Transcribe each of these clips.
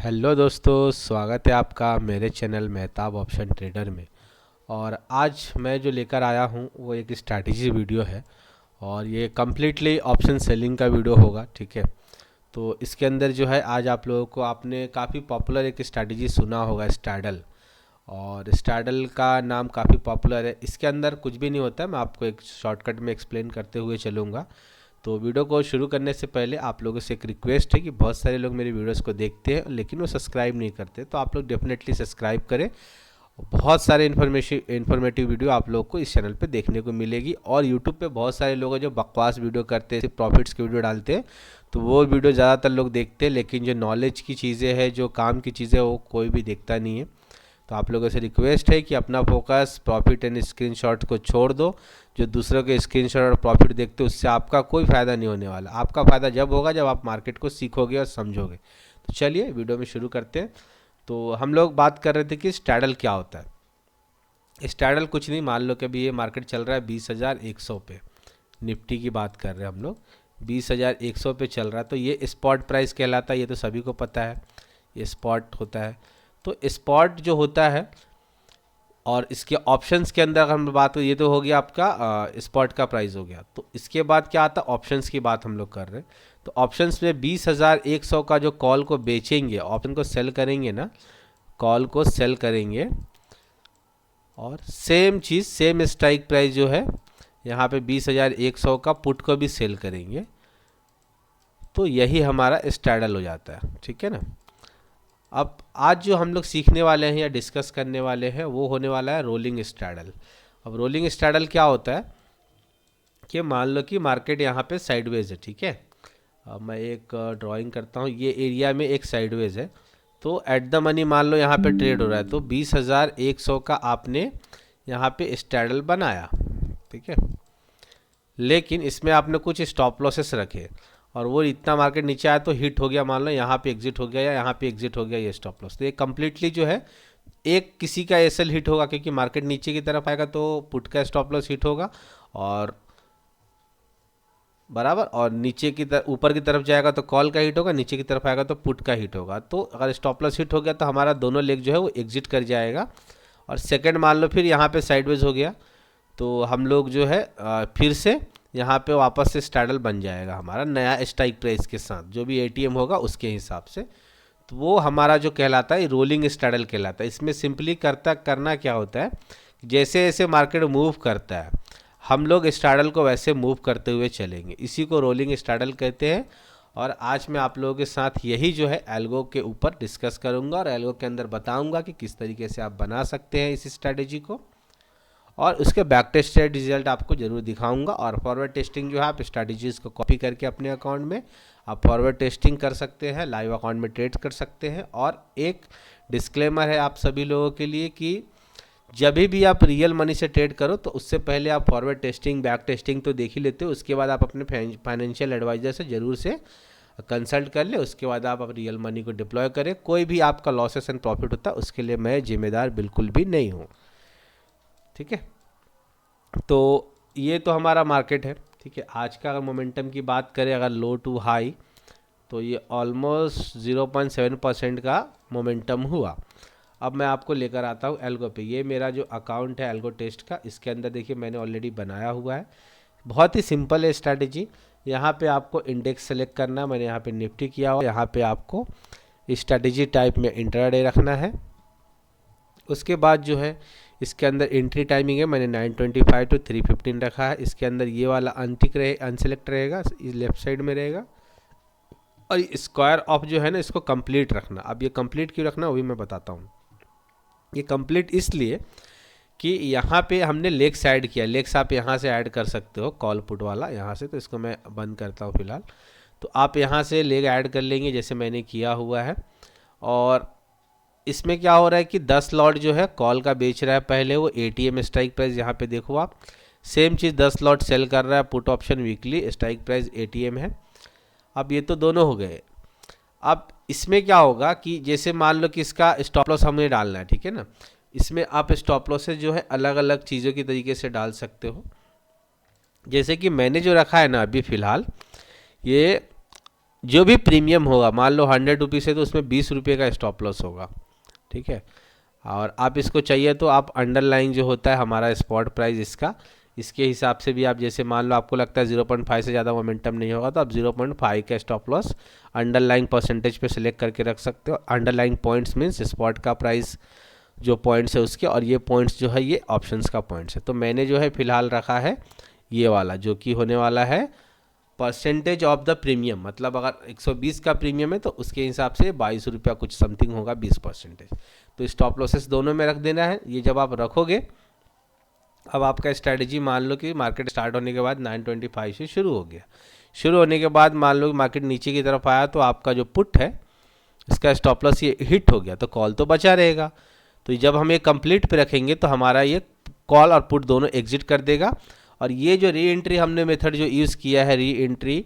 Hello दोस्तों, स्वागत है आपका मेरे चैनल मेहताब ऑप्शन ट्रेडर में। और आज मैं जो लेकर आया हूँ वो एक स्ट्रैटेजी वीडियो है और ये कम्प्लीटली ऑप्शन सेलिंग का वीडियो होगा। ठीक है, तो इसके अंदर जो है आज आप लोगों को आपने काफ़ी पॉपुलर एक स्ट्रैटेजी सुना होगा, स्ट्रैडल। और स्ट्रैडल का नाम काफ़ी पॉपुलर है। इसके अंदर कुछ भी नहीं होता है, मैं आपको एक शॉर्टकट में एक्सप्लेन करते हुए चलूँगा। तो वीडियो को शुरू करने से पहले आप लोगों से एक रिक्वेस्ट है कि बहुत सारे लोग मेरी वीडियोस को देखते हैं लेकिन वो सब्सक्राइब नहीं करते, तो आप लोग डेफिनेटली सब्सक्राइब करें। बहुत सारे इन्फॉर्मेटिव वीडियो आप लोग को इस चैनल पे देखने को मिलेगी। और यूट्यूब पे बहुत सारे लोग हैं जो बकवास वीडियो करते हैं, सिर्फ प्रॉफिट्स की वीडियो डालते हैं, तो वो वीडियो ज़्यादातर लोग देखते हैं, लेकिन जो नॉलेज की चीज़ें हैं, जो काम की चीज़ें, वो कोई भी देखता नहीं है। तो आप लोगों से रिक्वेस्ट है कि अपना फोकस प्रॉफिट एंड स्क्रीनशॉट को छोड़ दो। जो दूसरों के स्क्रीनशॉट और प्रॉफिट देखते हो उससे आपका कोई फ़ायदा नहीं होने वाला। आपका फ़ायदा जब होगा जब आप मार्केट को सीखोगे और समझोगे। तो चलिए वीडियो में शुरू करते हैं। तो हम लोग बात कर रहे थे कि स्ट्रैडल क्या होता है। स्ट्रैडल कुछ नहीं, मान लो कि अभी ये मार्केट चल रहा है 20,100 पे। निफ्टी की बात कर रहे हैं हम लोग, 20,100 पे चल रहा है, तो ये स्पॉट प्राइस कहलाता है। ये तो सभी को पता है, ये स्पॉट होता है। तो स्पॉट जो होता है और इसके ऑप्शंस के अंदर अगर हम बात करें, ये तो हो गया आपका स्पॉट का प्राइस हो गया। तो इसके बाद क्या आता है, ऑप्शंस की बात हम लोग कर रहे हैं। तो ऑप्शंस में 20,100 का जो कॉल को बेचेंगे, ऑप्शन को सेल करेंगे ना, कॉल को सेल करेंगे, और सेम चीज़ सेम स्ट्राइक प्राइस जो है यहाँ पे 20,100 का पुट को भी सेल करेंगे। तो यही हमारा स्ट्रैडल हो जाता है। ठीक है ना। अब आज जो हम लोग सीखने वाले हैं या डिस्कस करने वाले हैं वो होने वाला है रोलिंग स्ट्रैडल। अब रोलिंग स्ट्रैडल क्या होता है कि मान लो कि मार्केट यहाँ पे साइडवेज है। ठीक है, अब मैं एक ड्राइंग करता हूँ, ये एरिया में एक साइडवेज है। तो एट द मनी मान लो यहाँ पे ट्रेड हो रहा है, तो 20,100 का आपने यहाँ पे स्ट्रैडल बनाया। ठीक है, लेकिन इसमें आपने कुछ स्टॉप लॉसेस रखे और वो इतना मार्केट नीचे आया तो हिट हो गया, मान लो यहाँ पे एग्जिट हो गया या यहाँ पे एग्जिट हो गया, ये स्टॉप लॉस। तो ये कम्प्लीटली जो है एक किसी का एसएल हिट होगा, क्योंकि मार्केट नीचे की तरफ आएगा तो पुट का स्टॉप लॉस हिट होगा, और बराबर, और नीचे की तरफ ऊपर की तरफ जाएगा तो कॉल का हिट होगा, नीचे की तरफ आएगा तो पुट का हिट होगा। तो अगर स्टॉप लॉस हिट हो गया तो हमारा दोनों लेग जो है वो एग्जिट कर जाएगा। और सेकेंड मान लो फिर यहाँ पे साइडवेज हो गया, तो हम लोग जो है फिर से यहाँ पे वापस से स्ट्रैडल बन जाएगा हमारा नया स्ट्राइक प्राइस के साथ, जो भी एटीएम होगा उसके हिसाब से। तो वो हमारा जो कहलाता है रोलिंग स्ट्रैडल कहलाता है। इसमें सिंपली करना क्या होता है, जैसे जैसे मार्केट मूव करता है हम लोग स्ट्रैडल को वैसे मूव करते हुए चलेंगे, इसी को रोलिंग स्ट्रैडल कहते हैं। और आज मैं आप लोगों के साथ यही जो है एल्गो के ऊपर डिस्कस करूंगा और एल्गो के अंदर बताऊंगा कि किस तरीके से आप बना सकते हैं इस स्ट्रैटेजी को, और उसके बैक टेस्टेड रिजल्ट आपको जरूर दिखाऊंगा। और फॉरवर्ड टेस्टिंग जो है आप स्ट्रैटेजीज़ को कॉपी करके अपने अकाउंट में आप फॉरवर्ड टेस्टिंग कर सकते हैं, लाइव अकाउंट में ट्रेड कर सकते हैं। और एक डिस्क्लेमर है आप सभी लोगों के लिए कि जब भी आप रियल मनी से ट्रेड करो तो उससे पहले आप फॉरवर्ड टेस्टिंग, बैक टेस्टिंग तो देख ही लेते हो, उसके बाद आप अपने फाइनेंशियल एडवाइज़र से ज़रूर से कंसल्ट कर ले, उसके बाद आप रियल मनी को डिप्लॉय करें। कोई भी आपका लॉसेस एंड प्रॉफिट होता है उसके लिए मैं जिम्मेदार बिल्कुल भी नहीं हूँ। ठीक है, तो ये तो हमारा मार्केट है। ठीक है, आज का अगर मोमेंटम की बात करें, अगर लो टू हाई, तो ये ऑलमोस्ट 0.7% का मोमेंटम हुआ। अब मैं आपको लेकर आता हूँ एल्गो पे। ये मेरा जो अकाउंट है एल्गो टेस्ट का, इसके अंदर देखिए मैंने ऑलरेडी बनाया हुआ है। बहुत ही सिंपल है स्ट्रैटेजी। यहाँ पे आपको इंडेक्स सेलेक्ट करना है, मैंने यहाँ पे निफ्टी किया हुआ। यहाँ पे आपको स्ट्रैटेजी टाइप में इंट्राडे रखना है। उसके बाद जो है इसके अंदर एंट्री टाइमिंग है, मैंने 9:25 to 3:15 रखा है। इसके अंदर ये वाला अनटिक रहे, अनसेलेक्ट रहेगा, लेफ्ट साइड में रहेगा। और स्क्वायर ऑफ जो है ना, इसको कंप्लीट रखना। अब ये कंप्लीट क्यों रखना वो भी मैं बताता हूँ। ये कंप्लीट इसलिए कि यहाँ पे हमने लेग्स ऐड किया। लेग्स आप यहाँ से ऐड कर सकते हो, कॉल पुट वाला यहाँ से। तो इसको मैं बंद करता हूँ फिलहाल। तो आप यहाँ से लेग ऐड कर लेंगे जैसे मैंने किया हुआ है। और इसमें क्या हो रहा है कि 10 लॉट जो है कॉल का बेच रहा है, पहले वो एटीएम स्ट्राइक प्राइस यहाँ पे देखो आप, सेम चीज़ 10 लॉट सेल कर रहा है put option weekly, strike price ATM है। अब ये तो दोनों हो गए। अब इसमें क्या होगा कि जैसे मान लो कि इसका स्टॉप लॉस हमें डालना है, ठीक है ना। इसमें आप स्टॉप लॉसेस जो है अलग अलग चीज़ों की तरीके से डाल सकते हो। जैसे कि मैंने जो रखा है ना अभी फ़िलहाल, ये जो भी प्रीमियम होगा, मान लो 100 रुपीज़ है तो उसमें 20 रुपये का स्टॉप लॉस होगा, ठीक है। और आप इसको चाहिए तो आप अंडरलाइन जो होता है हमारा स्पॉट प्राइस इसका, इसके हिसाब से भी आप, जैसे मान लो आपको लगता है 0.5 से ज़्यादा मोमेंटम नहीं होगा तो आप 0.5 का स्टॉप लॉस अंडरलाइन परसेंटेज पे सिलेक्ट करके रख सकते हो। अंडरलाइन पॉइंट्स मीन्स स्पॉट का प्राइस जो पॉइंट्स है उसके, और ये पॉइंट्स जो है ये ऑप्शंस का पॉइंट्स है। तो मैंने जो है फ़िलहाल रखा है ये वाला, जो कि होने वाला है परसेंटेज ऑफ द प्रीमियम, मतलब अगर 120 का प्रीमियम है तो उसके हिसाब से 22 रुपया कुछ समथिंग होगा, 20%। तो स्टॉप लॉसेस दोनों में रख देना है। ये जब आप रखोगे, अब आपका स्ट्रैटेजी मान लो कि मार्केट स्टार्ट होने के बाद 925 से शुरू हो गया, शुरू होने के बाद मान लो कि मार्केट नीचे की तरफ आया तो आपका जो पुट है इसका स्टॉप लॉस ये हिट हो गया तो कॉल तो बचा रहेगा। तो जब हम ये कंप्लीट पे रखेंगे तो हमारा ये कॉल और पुट दोनों एग्जिट कर देगा। और ये जो री एंट्री हमने मेथड जो यूज़ किया है, री एंट्री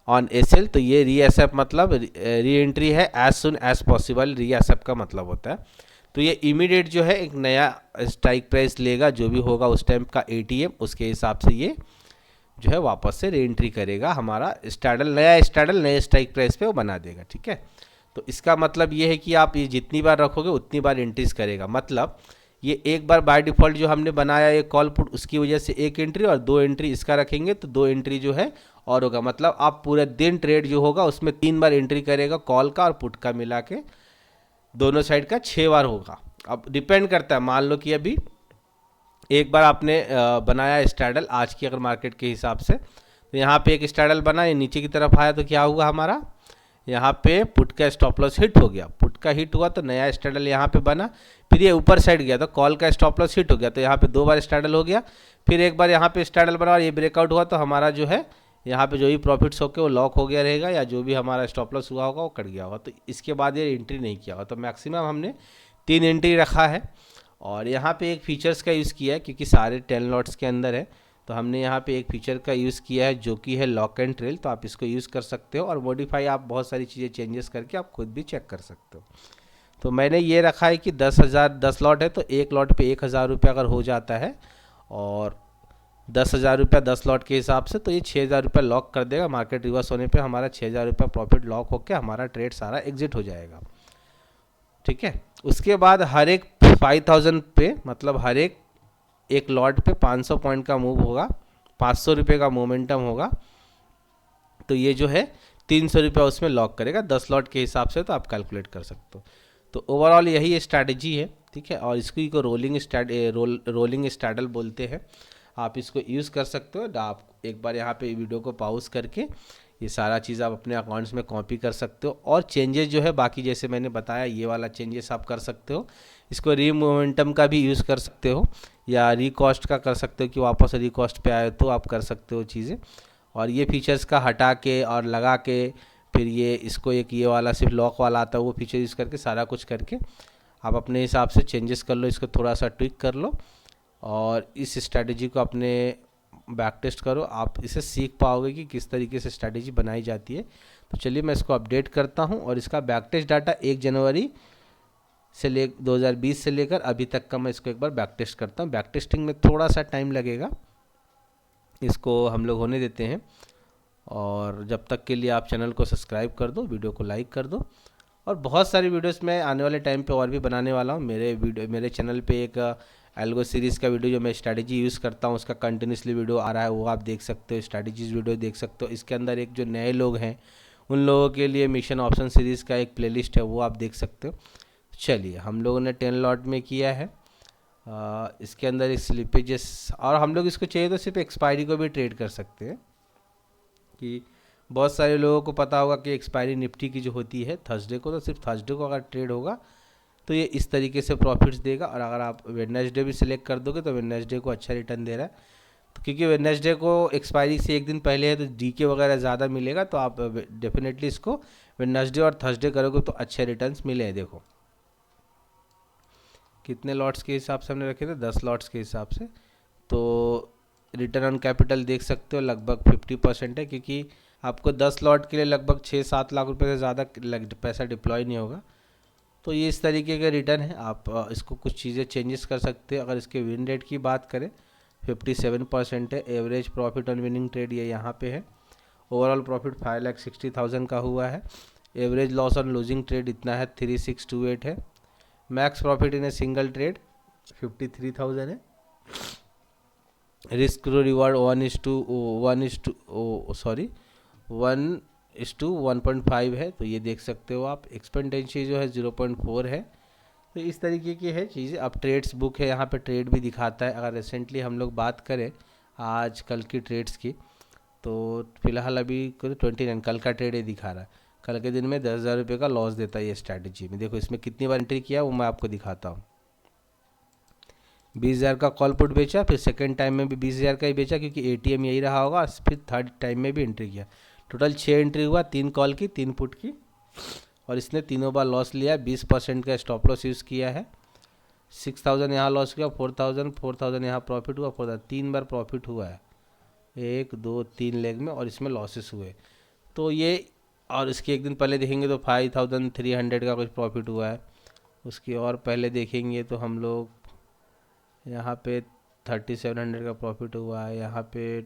ऑन एसएल, तो ये री एसएप मतलब री एंट्री है एज सुन एज पॉसिबल, री एसएप का मतलब होता है। तो ये इमीडिएट जो है एक नया स्ट्राइक प्राइस लेगा, जो भी होगा उस टाइम का एटीएम, उसके हिसाब से ये जो है वापस से री एंट्री करेगा, हमारा स्टैडल नया स्टैडल नए स्ट्राइक प्राइस पे वो बना देगा, ठीक है। तो इसका मतलब ये है कि आप ये जितनी बार रखोगे उतनी बार एंट्रीज करेगा। मतलब ये एक बार बाय डिफ़ॉल्ट जो हमने बनाया ये कॉल पुट, उसकी वजह से एक एंट्री और 2 एंट्री इसका रखेंगे तो 2 एंट्री जो है और होगा। मतलब आप पूरे दिन ट्रेड जो होगा उसमें 3 बार एंट्री करेगा, कॉल का और पुट का मिला के दोनों साइड का 6 बार होगा। अब डिपेंड करता है, मान लो कि अभी एक बार आपने बनाया स्ट्रैडल आज की अगर मार्केट के हिसाब से, तो यहाँ पे एक स्ट्रैडल बना, ये नीचे की तरफ आया तो क्या हुआ हमारा, यहाँ पे पुट का स्टॉप लॉस हिट हो गया, पुट का हिट हुआ तो नया स्ट्रैडल यहाँ पे बना, फिर ये ऊपर साइड गया तो कॉल का स्टॉप लॉस हिट हो गया, तो यहाँ पे 2 बार स्ट्रैडल हो गया, फिर एक बार यहाँ पे स्ट्रैडल बना और ये ब्रेकआउट हुआ तो हमारा जो है यहाँ पे जो भी प्रॉफिट्स होके वो लॉक हो गया रहेगा, या जो भी हमारा स्टॉप लॉस हुआ होगा वो कट गया होगा। तो इसके बाद ये एंट्री नहीं किया होगा। तो मैक्सिमम हमने 3 एंट्री रखा है। और यहाँ पे एक फीचर्स का यूज़ किया है क्योंकि सारे 10 लॉट्स के अंदर है, तो हमने यहाँ पे एक फीचर का यूज़ किया है जो कि है लॉक एंड ट्रेल। तो आप इसको यूज़ कर सकते हो और मॉडिफाई आप बहुत सारी चीज़ें चेंजेस करके आप खुद भी चेक कर सकते हो। तो मैंने ये रखा है कि 10 लॉट है तो एक लॉट पे 1000 रुपये अगर हो जाता है और 10,000 रुपया 10 लॉट के हिसाब से, तो ये 6,000 रुपये लॉक कर देगा। मार्केट रिवर्स होने पे हमारा 6,000 रुपया प्रॉफिट लॉक होकर हमारा ट्रेड सारा एग्जिट हो जाएगा, ठीक है। उसके बाद हर एक 5000 पे, मतलब हर एक लॉट पे 500 पॉइंट का मूव होगा, 500 रुपये का मोमेंटम होगा, तो ये जो है 300 रुपया उसमें लॉक करेगा 10 लॉट के हिसाब से। तो आप कैलकुलेट कर सकते हो। तो ओवरऑल यही स्ट्रैटेजी है, ठीक है। और इसको रोलिंग स्ट्रैडल बोलते हैं। आप इसको यूज़ कर सकते हो। आप एक बार यहाँ पे वीडियो को पॉज करके ये सारा चीज़ आप अपने अकाउंट्स में कॉपी कर सकते हो। और चेंजेस जो है बाकी जैसे मैंने बताया ये वाला चेंजेस आप कर सकते हो। इसको री मोमेंटम का भी यूज़ कर सकते हो या रिकॉस्ट का कर सकते हो कि वापस रिकॉस्ट पे आए तो आप कर सकते हो चीज़ें। और ये फीचर्स का हटा के और लगा के फिर ये इसको एक ये वाला सिर्फ लॉक वाला आता है वो फीचर यूज़ करके सारा कुछ करके आप अपने हिसाब से चेंजेस कर लो, इसको थोड़ा सा ट्विक कर लो और इस स्ट्रैटेजी को अपने बैक टेस्ट करो। आप इसे सीख पाओगे कि किस तरीके से स्ट्रैटेजी बनाई जाती है। तो चलिए मैं इसको अपडेट करता हूं और इसका बैक टेस्ट डाटा 1 जनवरी से 2020 से लेकर अभी तक का मैं इसको एक बार बैक टेस्ट करता हूं। बैक टेस्टिंग में थोड़ा सा टाइम लगेगा, इसको हम लोग होने देते हैं। और जब तक के लिए आप चैनल को सब्सक्राइब कर दो, वीडियो को लाइक कर दो। और बहुत सारी वीडियोस मैं आने वाले टाइम पे और भी बनाने वाला हूँ। मेरे चैनल पे एक एल्गो सीरीज़ का वीडियो जो मैं स्ट्रैटेजी यूज़ करता हूँ उसका कंटिन्यूसली वीडियो आ रहा है, वो आप देख सकते हो। स्ट्रैटेजीज वीडियो देख सकते हो। इसके अंदर एक जो नए लोग हैं उन लोगों के लिए मिशन ऑप्शन सीरीज़ का एक प्लेलिस्ट है, वो आप देख सकते हो। चलिए हम लोगों ने 10 लॉट में किया है। इसके अंदर एक स्लिपेजेस, और हम लोग इसको चाहिए तो सिर्फ एक्सपायरी को भी ट्रेड कर सकते हैं। कि बहुत सारे लोगों को पता होगा कि एक्सपायरी निफ्टी की जो होती है थर्सडे को, तो सिर्फ थर्सडे को अगर ट्रेड होगा तो ये इस तरीके से प्रॉफिट्स देगा। और अगर आप वेडनेसडे भी सिलेक्ट कर दोगे तो वेडनेसडे को अच्छा रिटर्न दे रहा है। तो क्योंकि वेडनेसडे को एक्सपायरी से एक दिन पहले है तो डीके वगैरह ज़्यादा मिलेगा, तो आप डेफिनेटली इसको वेडनेसडे और थर्सडे करोगे तो अच्छे रिटर्न्स मिले हैं। देखो कितने लॉट्स के हिसाब से हमने रखे थे, 10 लॉट्स के हिसाब से। तो रिटर्न ऑन कैपिटल देख सकते हो लगभग 50% है, क्योंकि आपको 10 लॉट के लिए लगभग 6-7 लाख रुपए से ज़्यादा पैसा डिप्लॉय नहीं होगा। तो ये इस तरीके का रिटर्न है। आप इसको कुछ चीज़ें चेंजेस कर सकते हैं। अगर इसके विन रेट की बात करें 57% है। Average profit on winning trade ये यहाँ पे है। ओवरऑल प्रॉफिट 5,60,000 का हुआ है। Average loss on losing trade इतना है 3628 है। Max profit in a single trade 53,000 है। रिस्क टू रिवार्ड 1:1.5 है, तो ये देख सकते हो आप। एक्सपेंडेंसी जो है 0.4 है। तो इस तरीके की है चीज़ें। अब ट्रेड्स बुक है, यहाँ पे ट्रेड भी दिखाता है। अगर रिसेंटली हम लोग बात करें आज कल की ट्रेड्स की, तो फिलहाल अभी 29 कल का ट्रेड ये दिखा रहा है। कल के दिन में 10,000 रुपये का लॉस देता है ये स्ट्रैटेजी में। देखो इसमें कितनी बार एंट्री किया वो मैं आपको दिखाता हूँ। 20,000 का कॉल पुट बेचा, फिर सेकंड टाइम में भी 20,000 का ही बेचा क्योंकि एटीएम यही रहा होगा, फिर थर्ड टाइम में भी एंट्री किया। टोटल 6 एंट्री हुआ, 3 कॉल की 3 पुट की, और इसने तीनों बार लॉस लिया। 20% का स्टॉप लॉस यूज़ किया है। 6,000 यहाँ लॉस किया, 4,000 यहाँ प्रॉफिट हुआ, 4,000 3 बार प्रॉफिट हुआ है, 1 2 3 लेग में, और इसमें लॉसेस हुए। तो ये, और इसके एक दिन पहले देखेंगे तो 5,300 का कुछ प्रॉफिट हुआ है। उसकी और पहले देखेंगे तो हम लोग यहाँ पे 3,700 का प्रॉफिट हुआ है, यहाँ पे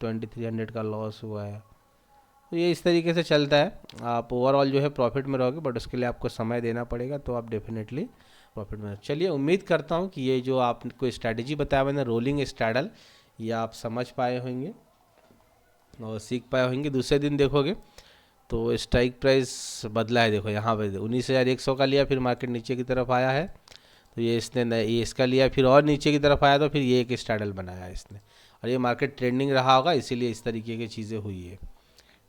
2,300 का लॉस हुआ है। तो ये इस तरीके से चलता है। आप ओवरऑल जो है प्रॉफिट में रहोगे, बट उसके लिए आपको समय देना पड़ेगा, तो आप डेफिनेटली प्रॉफिट में। चलिए, उम्मीद करता हूँ कि ये जो आपको स्ट्रैटेजी बताया मैंने रोलिंग स्ट्रैडल, ये आप समझ पाए होंगे और सीख पाए होंगे। दूसरे दिन देखोगे तो स्ट्राइक प्राइस बदला है। देखो यहाँ पे 19,100 का लिया, फिर मार्केट नीचे की तरफ आया है, तो ये इसने ये इसका लिया, फिर और नीचे की तरफ आया, तो फिर ये एक स्ट्रैडल बनाया इसने, और ये मार्केट ट्रेंडिंग रहा होगा, इसीलिए इस तरीके की चीज़ें हुई है।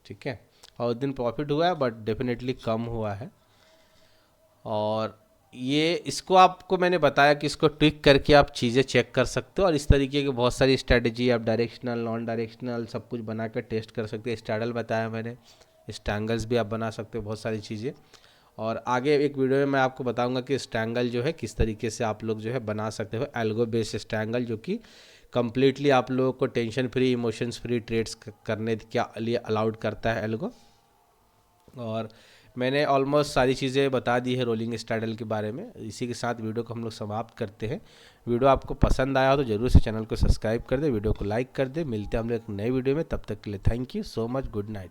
ठीक है, और उस दिन प्रॉफिट हुआ है, बट डेफिनेटली कम हुआ है। और ये इसको आपको मैंने बताया कि इसको ट्विक करके आप चीज़ें चेक कर सकते हो, और इस तरीके की बहुत सारी स्ट्रैटेजी आप डायरेक्शनल नॉन डायरेक्शनल सब कुछ बना कर टेस्ट कर सकते हैं। स्ट्रैडल बताया मैंने, स्ट्रैंगल्स भी आप बना सकते हो, बहुत सारी चीज़ें। और आगे एक वीडियो में मैं आपको बताऊंगा कि स्ट्रैंगल जो है किस तरीके से आप लोग जो है बना सकते हो, एल्गो बेस्ड स्ट्रैंगल, जो कि कम्प्लीटली आप लोगों को tension free, emotions free trades करने के लिए अलाउड करता है एल्गो। और मैंने ऑलमोस्ट सारी चीज़ें बता दी है रोलिंग स्ट्रैडल के बारे में। इसी के साथ वीडियो को हम लोग समाप्त करते हैं। वीडियो आपको पसंद आया हो तो ज़रूर से चैनल को सब्सक्राइब कर दे, वीडियो को लाइक कर दे। मिलते हैं हम लोग एक नए वीडियो में, तब तक के लिए thank you so much, good night.